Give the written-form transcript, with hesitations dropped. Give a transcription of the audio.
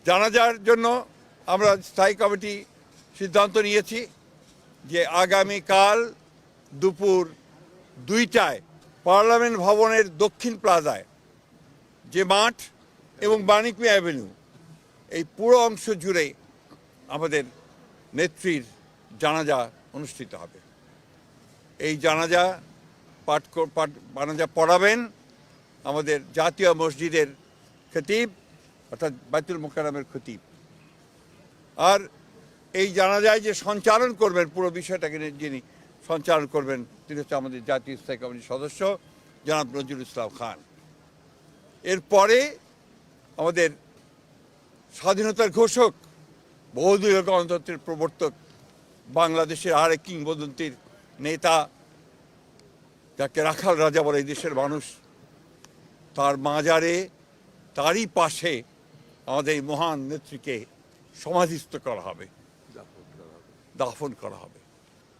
জানাজার জন্য আমরা স্থায়ী কমিটি সিদ্ধান্ত নিয়েছি যে আগামীকাল দুপুর 2টায় পার্লামেন্ট ভবনের দক্ষিণ প্লাজায় যে মাঠ এবং বাণিক মিয়া অ্যাভিনিউ এই পুরো অংশ জুড়ে আমাদের নেত্রীর জানাজা অনুষ্ঠিত হবে। এই জানাজা জানাজা পড়াবেন আমাদের জাতীয় মসজিদের খতিব অর্থাৎ বাইতুল মোকাররমের খতিব। আর এই জানাজায় যে সঞ্চালন করবেন পুরো বিষয়টাকে যিনি সঞ্চালন করবেন তিনি হচ্ছে আমাদের জাতীয় স্থায়ী কমিটির সদস্য জনাব নজরুল ইসলাম খান। এরপরে আমাদের স্বাধীনতার ঘোষক বহুদলীয় গণতন্ত্রের প্রবর্তক বাংলাদেশের আরেক কিংবদন্তির নেতা যাকে রাখাল রাজা বলে এই দেশের মানুষ, তার মাজারে তারই পাশে আমাদের এই মহান নেত্রীকে সমাধিস্থ করা হবে, দাফন করা হবে।